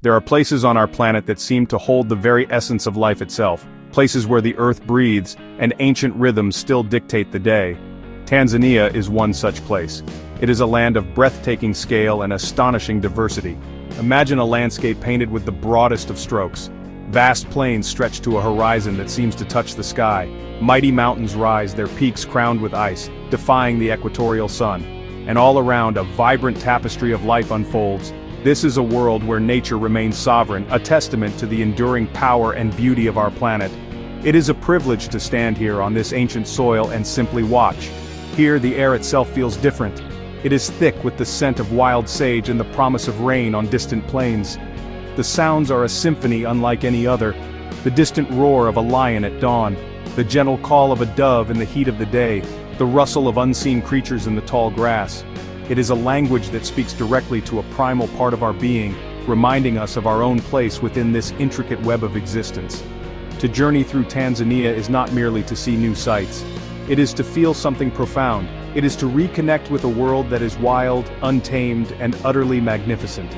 There are places on our planet that seem to hold the very essence of life itself, places where the earth breathes, and ancient rhythms still dictate the day. Tanzania is one such place. It is a land of breathtaking scale and astonishing diversity. Imagine a landscape painted with the broadest of strokes. Vast plains stretch to a horizon that seems to touch the sky. Mighty mountains rise, their peaks crowned with ice, defying the equatorial sun. And all around, a vibrant tapestry of life unfolds. This is a world where nature remains sovereign, a testament to the enduring power and beauty of our planet. It is a privilege to stand here on this ancient soil and simply watch. Here, the air itself feels different. It is thick with the scent of wild sage and the promise of rain on distant plains. The sounds are a symphony unlike any other. The distant roar of a lion at dawn, the gentle call of a dove in the heat of the day, the rustle of unseen creatures in the tall grass. It is a language that speaks directly to a primal part of our being, reminding us of our own place within this intricate web of existence. To journey through Tanzania is not merely to see new sights. It is to feel something profound. It is to reconnect with a world that is wild, untamed, and utterly magnificent.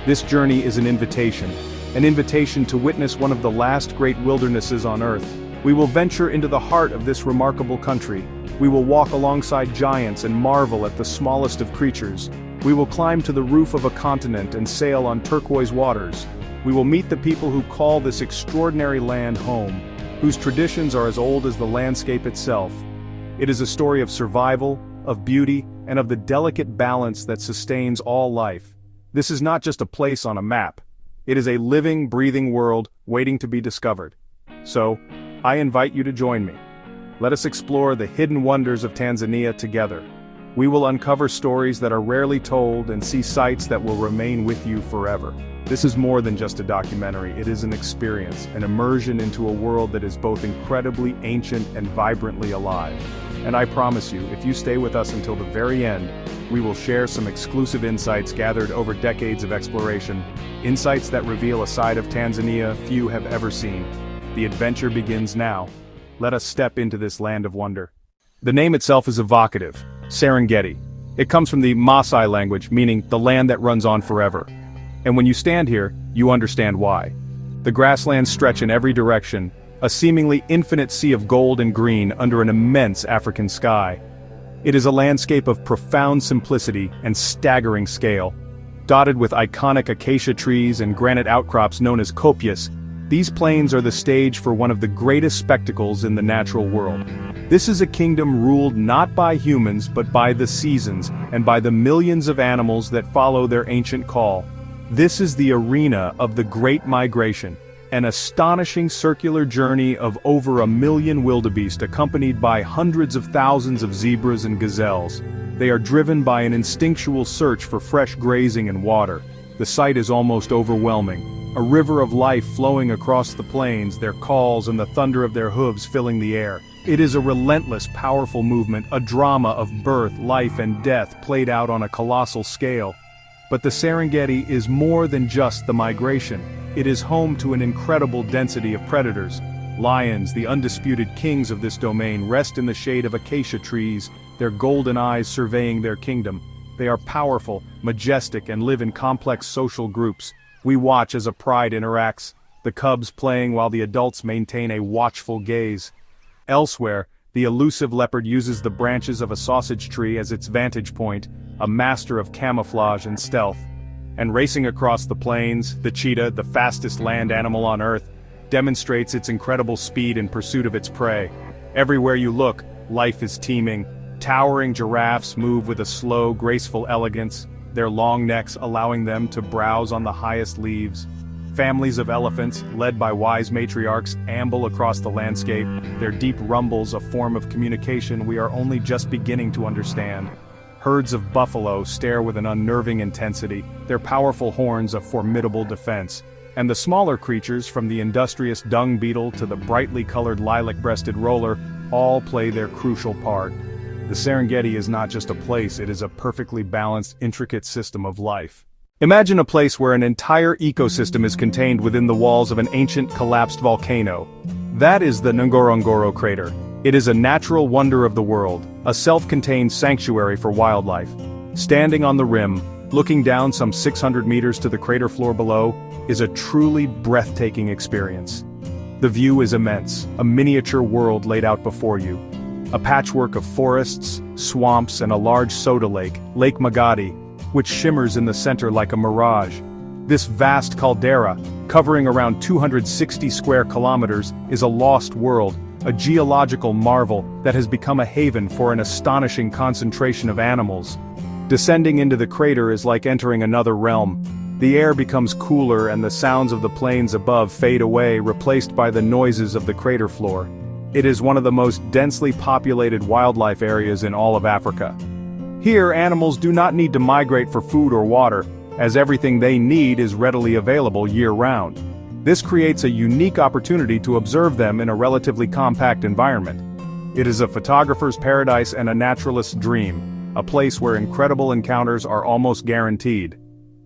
This journey is an invitation to witness one of the last great wildernesses on Earth. We will venture into the heart of this remarkable country. We will walk alongside giants and marvel at the smallest of creatures. We will climb to the roof of a continent and sail on turquoise waters. We will meet the people who call this extraordinary land home, whose traditions are as old as the landscape itself. It is a story of survival, of beauty, and of the delicate balance that sustains all life. This is not just a place on a map. It is a living, breathing world waiting to be discovered. So, I invite you to join me. Let us explore the hidden wonders of Tanzania together. We will uncover stories that are rarely told and see sights that will remain with you forever. This is more than just a documentary. It is an experience, an immersion into a world that is both incredibly ancient and vibrantly alive. And I promise you, if you stay with us until the very end, we will share some exclusive insights gathered over decades of exploration, insights that reveal a side of Tanzania few have ever seen. The adventure begins now. Let us step into this land of wonder. The name itself is evocative, Serengeti. It comes from the Maasai language, meaning the land that runs on forever. And when you stand here, you understand why. The grasslands stretch in every direction, a seemingly infinite sea of gold and green under an immense African sky. It is a landscape of profound simplicity and staggering scale. Dotted with iconic acacia trees and granite outcrops known as kopjes, these plains are the stage for one of the greatest spectacles in the natural world. This is a kingdom ruled not by humans but by the seasons and by the millions of animals that follow their ancient call. This is the arena of the Great Migration, an astonishing circular journey of over 1 million wildebeest accompanied by hundreds of thousands of zebras and gazelles. They are driven by an instinctual search for fresh grazing and water. The sight is almost overwhelming. A river of life flowing across the plains, their calls and the thunder of their hooves filling the air. It is a relentless, powerful movement, a drama of birth, life and death played out on a colossal scale. But the Serengeti is more than just the migration. It is home to an incredible density of predators. Lions, the undisputed kings of this domain, rest in the shade of acacia trees, their golden eyes surveying their kingdom. They are powerful, majestic, and live in complex social groups. We watch as a pride interacts, the cubs playing while the adults maintain a watchful gaze. Elsewhere, the elusive leopard uses the branches of a sausage tree as its vantage point, a master of camouflage and stealth. And racing across the plains, the cheetah, the fastest land animal on Earth, demonstrates its incredible speed in pursuit of its prey. Everywhere you look, life is teeming. Towering giraffes move with a slow, graceful elegance, their long necks allowing them to browse on the highest leaves. Families of elephants, led by wise matriarchs, amble across the landscape, their deep rumbles a form of communication we are only just beginning to understand. Herds of buffalo stare with an unnerving intensity, their powerful horns a formidable defense. And the smaller creatures, from the industrious dung beetle to the brightly colored lilac-breasted roller, all play their crucial part. The Serengeti is not just a place, it is a perfectly balanced, intricate system of life. Imagine a place where an entire ecosystem is contained within the walls of an ancient, collapsed volcano. That is the Ngorongoro crater. It is a natural wonder of the world, a self-contained sanctuary for wildlife. Standing on the rim, Looking down some 600 meters to the crater floor below is a truly breathtaking experience. The view is immense, a miniature world laid out before you. A patchwork of forests, swamps, and a large soda lake, Lake Magadi, which shimmers in the center like a mirage. This vast caldera, covering around 260 square kilometers, is a lost world, a geological marvel that has become a haven for an astonishing concentration of animals. Descending into the crater is like entering another realm. The air becomes cooler and the sounds of the plains above fade away, replaced by the noises of the crater floor. It is one of the most densely populated wildlife areas in all of Africa. Here, animals do not need to migrate for food or water, as everything they need is readily available year-round. This creates a unique opportunity to observe them in a relatively compact environment. It is a photographer's paradise and a naturalist's dream, a place where incredible encounters are almost guaranteed.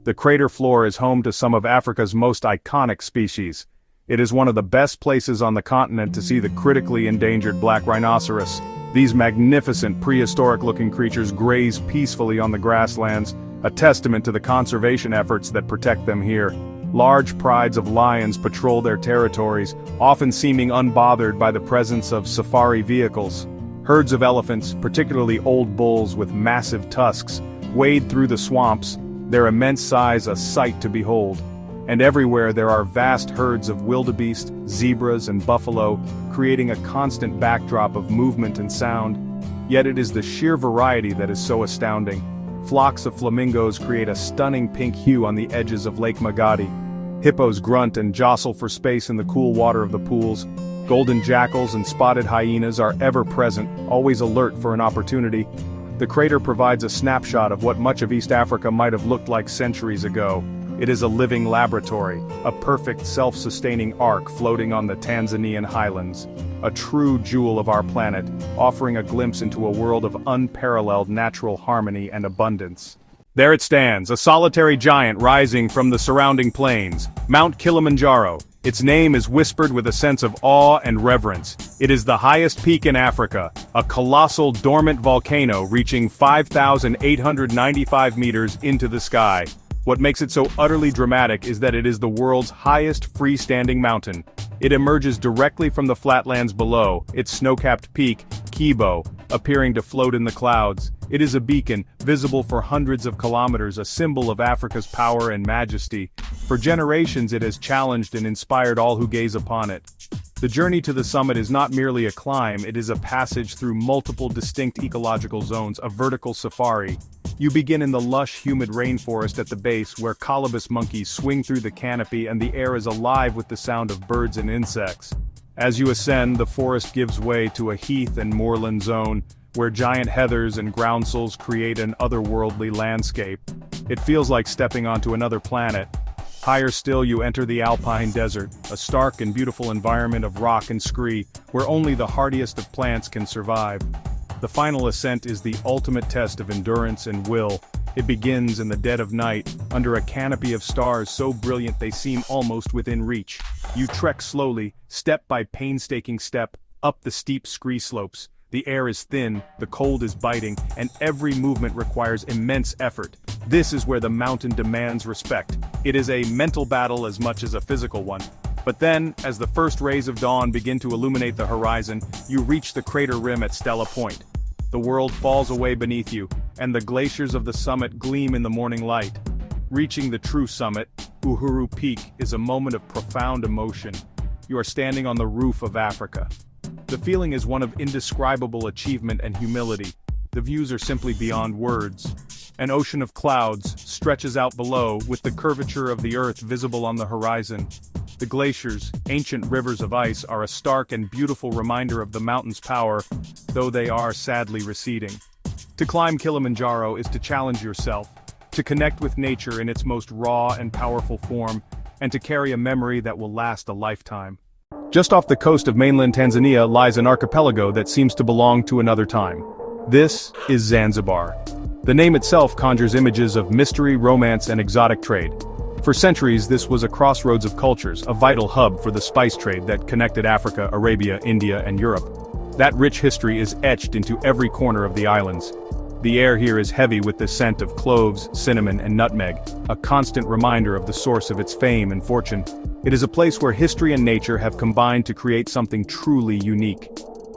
The crater floor is home to some of Africa's most iconic species. It is one of the best places on the continent to see the critically endangered black rhinoceros. These magnificent prehistoric-looking creatures graze peacefully on the grasslands, a testament to the conservation efforts that protect them here. Large prides of lions patrol their territories, often seeming unbothered by the presence of safari vehicles. Herds of elephants, particularly old bulls with massive tusks, wade through the swamps, their immense size a sight to behold. And everywhere there are vast herds of wildebeest, zebras, and buffalo, creating a constant backdrop of movement and sound. Yet it is the sheer variety that is so astounding. Flocks of flamingos create a stunning pink hue on the edges of Lake Magadi. Hippos grunt and jostle for space in the cool water of the pools. Golden jackals and spotted hyenas are ever present, always alert for an opportunity. The crater provides a snapshot of what much of East Africa might have looked like centuries ago. It is a living laboratory, a perfect self-sustaining ark floating on the Tanzanian highlands. A true jewel of our planet, offering a glimpse into a world of unparalleled natural harmony and abundance. There it stands, a solitary giant rising from the surrounding plains, Mount Kilimanjaro. Its name is whispered with a sense of awe and reverence. It is the highest peak in Africa, a colossal dormant volcano reaching 5,895 meters into the sky. What makes it so utterly dramatic is that it is the world's highest freestanding mountain. It emerges directly from the flatlands below, its snow-capped peak, Kibo, appearing to float in the clouds. It is a beacon, visible for hundreds of kilometers, a symbol of Africa's power and majesty. For generations it has challenged and inspired all who gaze upon it. The journey to the summit is not merely a climb, it is a passage through multiple distinct ecological zones, a vertical safari. You begin in the lush, humid rainforest at the base, where colobus monkeys swing through the canopy and the air is alive with the sound of birds and insects. As you ascend, the forest gives way to a heath and moorland zone, where giant heathers and groundsels create an otherworldly landscape. It feels like stepping onto another planet. Higher still you enter the alpine desert, a stark and beautiful environment of rock and scree, where only the hardiest of plants can survive. The final ascent is the ultimate test of endurance and will. It begins in the dead of night, under a canopy of stars so brilliant they seem almost within reach. You trek slowly, step by painstaking step, up the steep scree slopes. The air is thin, the cold is biting, and every movement requires immense effort. This is where the mountain demands respect. It is a mental battle as much as a physical one. But then, as the first rays of dawn begin to illuminate the horizon, you reach the crater rim at Stella Point. The world falls away beneath you, and the glaciers of the summit gleam in the morning light. Reaching the true summit, Uhuru Peak, is a moment of profound emotion. You are standing on the roof of Africa. The feeling is one of indescribable achievement and humility. The views are simply beyond words. An ocean of clouds stretches out below, with the curvature of the earth visible on the horizon. The glaciers, ancient rivers of ice, are a stark and beautiful reminder of the mountain's power, though they are sadly receding. To climb Kilimanjaro is to challenge yourself, to connect with nature in its most raw and powerful form, and to carry a memory that will last a lifetime. Just off the coast of mainland Tanzania lies an archipelago that seems to belong to another time. This is Zanzibar. The name itself conjures images of mystery, romance, and exotic trade. For centuries, this was a crossroads of cultures, a vital hub for the spice trade that connected Africa, Arabia, India, and Europe. That rich history is etched into every corner of the islands. The air here is heavy with the scent of cloves, cinnamon, and nutmeg, a constant reminder of the source of its fame and fortune. It is a place where history and nature have combined to create something truly unique.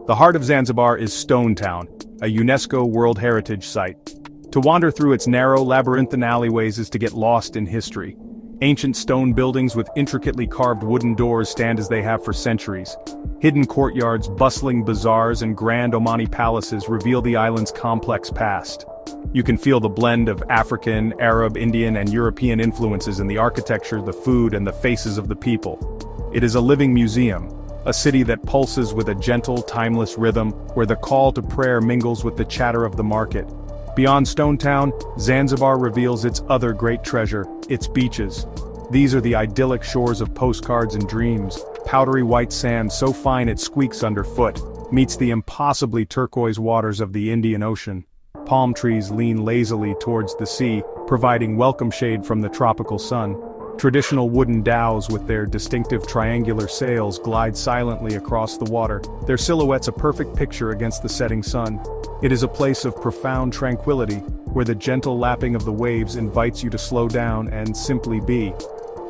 The heart of Zanzibar is Stone Town, a UNESCO World Heritage Site. To wander through its narrow, labyrinthine alleyways is to get lost in history. Ancient stone buildings with intricately carved wooden doors stand as they have for centuries. Hidden courtyards, bustling bazaars, and grand Omani palaces reveal the island's complex past. You can feel the blend of African, Arab, Indian, and European influences in the architecture, the food, and the faces of the people. It is a living museum, a city that pulses with a gentle, timeless rhythm, where the call to prayer mingles with the chatter of the market. Beyond Stone Town, Zanzibar reveals its other great treasure, its beaches. These are the idyllic shores of postcards and dreams. Powdery white sand so fine it squeaks underfoot, meets the impossibly turquoise waters of the Indian Ocean. Palm trees lean lazily towards the sea, providing welcome shade from the tropical sun. Traditional wooden dhows with their distinctive triangular sails glide silently across the water, their silhouettes a perfect picture against the setting sun. It is a place of profound tranquility, where the gentle lapping of the waves invites you to slow down and simply be.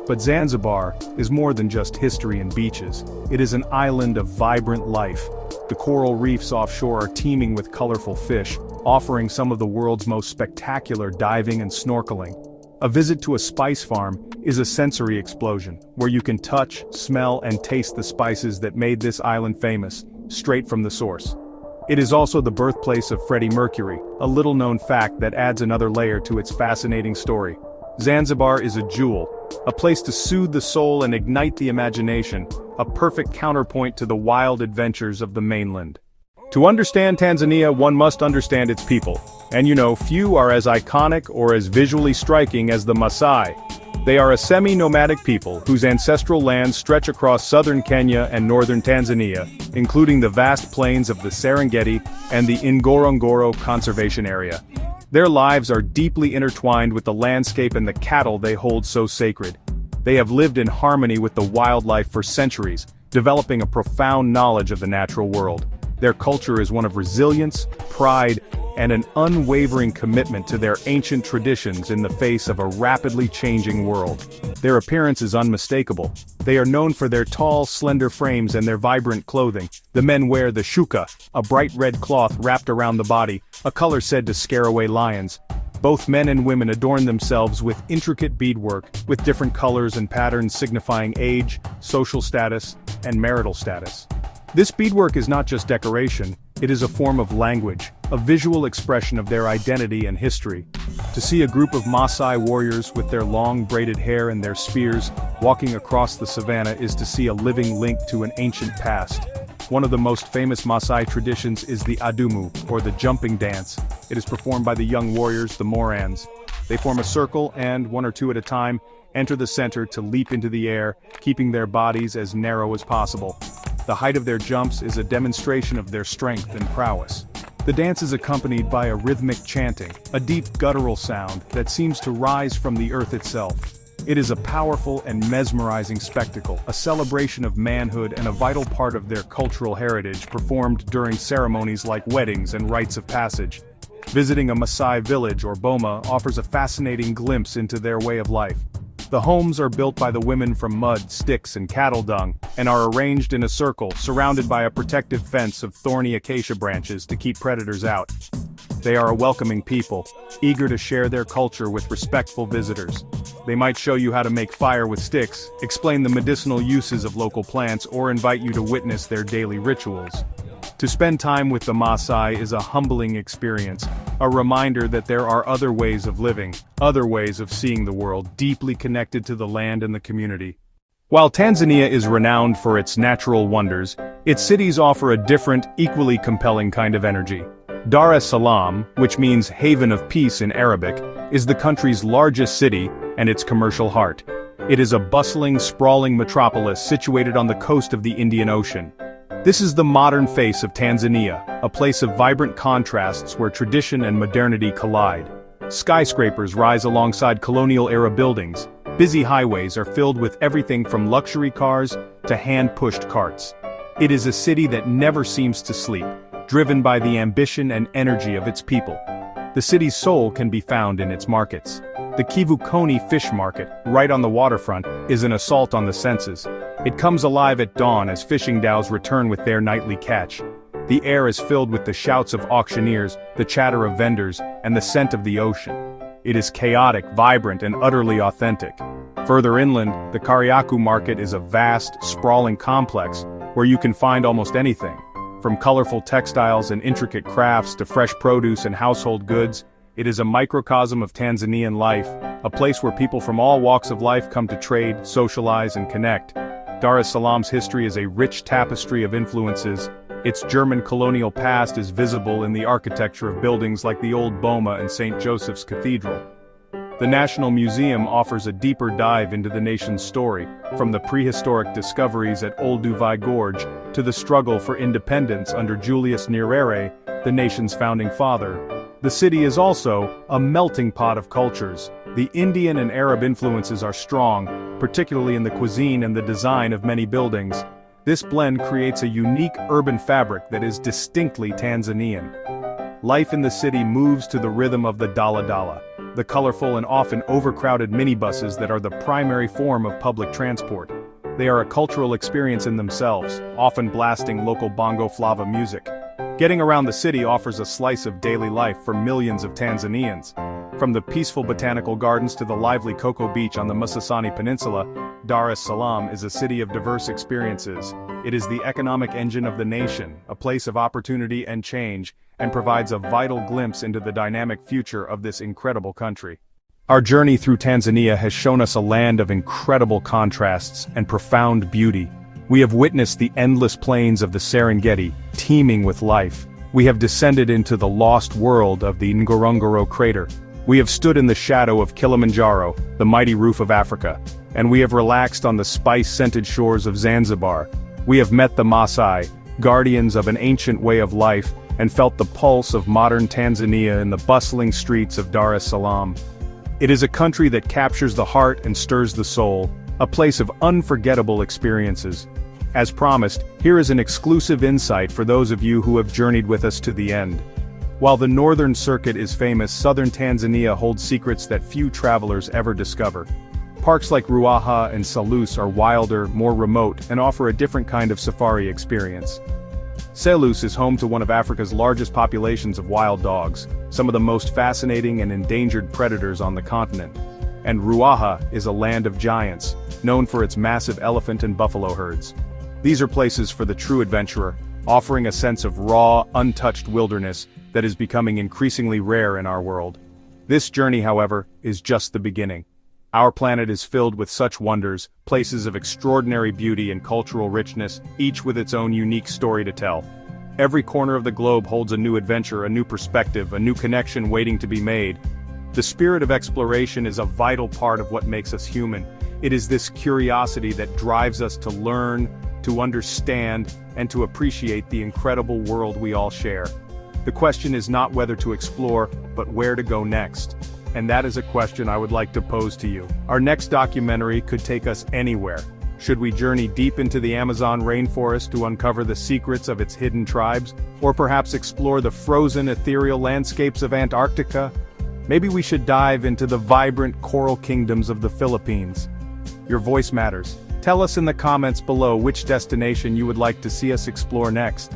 But Zanzibar is more than just history and beaches. It is an island of vibrant life. The coral reefs offshore are teeming with colorful fish, offering some of the world's most spectacular diving and snorkeling. A visit to a spice farm is a sensory explosion, where you can touch, smell, and taste the spices that made this island famous, straight from the source. It is also the birthplace of Freddie Mercury, a little-known fact that adds another layer to its fascinating story. Zanzibar is a jewel, a place to soothe the soul and ignite the imagination, a perfect counterpoint to the wild adventures of the mainland. To understand Tanzania, one must understand its people. And few are as iconic or as visually striking as the Maasai. They are a semi-nomadic people whose ancestral lands stretch across southern Kenya and northern Tanzania, including the vast plains of the Serengeti and the Ngorongoro Conservation Area. Their lives are deeply intertwined with the landscape and the cattle they hold so sacred. They have lived in harmony with the wildlife for centuries, developing a profound knowledge of the natural world. Their culture is one of resilience, pride, and an unwavering commitment to their ancient traditions in the face of a rapidly changing world. Their appearance is unmistakable. They are known for their tall, slender frames and their vibrant clothing. The men wear the shuka, a bright red cloth wrapped around the body, a color said to scare away lions. Both men and women adorn themselves with intricate beadwork, with different colors and patterns signifying age, social status, and marital status. This beadwork is not just decoration, it is a form of language, a visual expression of their identity and history. To see a group of Maasai warriors with their long braided hair and their spears walking across the savannah is to see a living link to an ancient past. One of the most famous Maasai traditions is the adumu, or the jumping dance. It is performed by the young warriors, the Morans. They form a circle and, one or two at a time, enter the center to leap into the air, keeping their bodies as narrow as possible. The height of their jumps is a demonstration of their strength and prowess. The dance is accompanied by a rhythmic chanting, a deep guttural sound that seems to rise from the earth itself. It is a powerful and mesmerizing spectacle, a celebration of manhood and a vital part of their cultural heritage performed during ceremonies like weddings and rites of passage. Visiting a Maasai village or boma offers a fascinating glimpse into their way of life. The homes are built by the women from mud, sticks, and cattle dung, and are arranged in a circle, surrounded by a protective fence of thorny acacia branches to keep predators out. They are a welcoming people, eager to share their culture with respectful visitors. They might show you how to make fire with sticks, explain the medicinal uses of local plants, or invite you to witness their daily rituals. To spend time with the Maasai is a humbling experience, a reminder that there are other ways of living, other ways of seeing the world, deeply connected to the land and the community. While Tanzania is renowned for its natural wonders, its cities offer a different, equally compelling kind of energy. Dar es Salaam, which means haven of peace in Arabic, is the country's largest city and its commercial heart. It is a bustling, sprawling metropolis situated on the coast of the Indian Ocean. This is the modern face of Tanzania, a place of vibrant contrasts where tradition and modernity collide. Skyscrapers rise alongside colonial-era buildings. Busy highways are filled with everything from luxury cars to hand-pushed carts. It is a city that never seems to sleep, driven by the ambition and energy of its people. The city's soul can be found in its markets. The Kivukoni Fish Market, right on the waterfront, is an assault on the senses. It comes alive at dawn as fishing dhows return with their nightly catch. The air is filled with the shouts of auctioneers, the chatter of vendors, and the scent of the ocean. It is chaotic, vibrant, and utterly authentic. Further inland, the Kariakou Market is a vast, sprawling complex where you can find almost anything. From colorful textiles and intricate crafts to fresh produce and household goods, it is a microcosm of Tanzanian life, a place where people from all walks of life come to trade, socialize, and connect. Dar es Salaam's history is a rich tapestry of influences. Its German colonial past is visible in the architecture of buildings like the Old Boma and St. Joseph's Cathedral. The National Museum offers a deeper dive into the nation's story, from the prehistoric discoveries at Olduvai Gorge to the struggle for independence under Julius Nyerere, the nation's founding father. The city is also a melting pot of cultures. The Indian and Arab influences are strong, particularly in the cuisine and the design of many buildings. This blend creates a unique urban fabric that is distinctly Tanzanian. Life in the city moves to the rhythm of the daladala, the colorful and often overcrowded minibuses that are the primary form of public transport. They are a cultural experience in themselves, often blasting local bongo flava music. Getting around the city offers a slice of daily life for millions of Tanzanians. From the peaceful botanical gardens to the lively Cocoa Beach on the Musasani Peninsula, Dar es Salaam is a city of diverse experiences. It is the economic engine of the nation, a place of opportunity and change, and provides a vital glimpse into the dynamic future of this incredible country. Our journey through Tanzania has shown us a land of incredible contrasts and profound beauty. We have witnessed the endless plains of the Serengeti, teeming with life. We have descended into the lost world of the Ngorongoro crater. We have stood in the shadow of Kilimanjaro, the mighty roof of Africa. And we have relaxed on the spice-scented shores of Zanzibar. We have met the Maasai, guardians of an ancient way of life, and felt the pulse of modern Tanzania in the bustling streets of Dar es Salaam. It is a country that captures the heart and stirs the soul, a place of unforgettable experiences. As promised, here is an exclusive insight for those of you who have journeyed with us to the end. While the northern circuit is famous, southern Tanzania holds secrets that few travelers ever discover. Parks like Ruaha and Selous are wilder, more remote, and offer a different kind of safari experience. Selous is home to one of Africa's largest populations of wild dogs, some of the most fascinating and endangered predators on the continent. And Ruaha is a land of giants, known for its massive elephant and buffalo herds. These are places for the true adventurer, offering a sense of raw, untouched wilderness that is becoming increasingly rare in our world. This journey, however, is just the beginning. Our planet is filled with such wonders, places of extraordinary beauty and cultural richness, each with its own unique story to tell. Every corner of the globe holds a new adventure, a new perspective, a new connection waiting to be made. The spirit of exploration is a vital part of what makes us human. It is this curiosity that drives us to learn, to understand, and to appreciate the incredible world we all share. The question is not whether to explore, but where to go next. And that is a question I would like to pose to you. Our next documentary could take us anywhere. Should we journey deep into the Amazon rainforest to uncover the secrets of its hidden tribes? Or perhaps explore the frozen, ethereal landscapes of Antarctica? Maybe we should dive into the vibrant coral kingdoms of the Philippines. Your voice matters. Tell us in the comments below which destination you would like to see us explore next.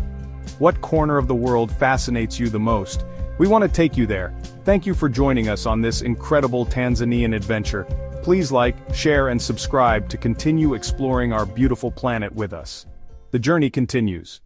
What corner of the world fascinates you the most? We want to take you there. Thank you for joining us on this incredible Tanzanian adventure. Please like, share, and subscribe to continue exploring our beautiful planet with us. The journey continues.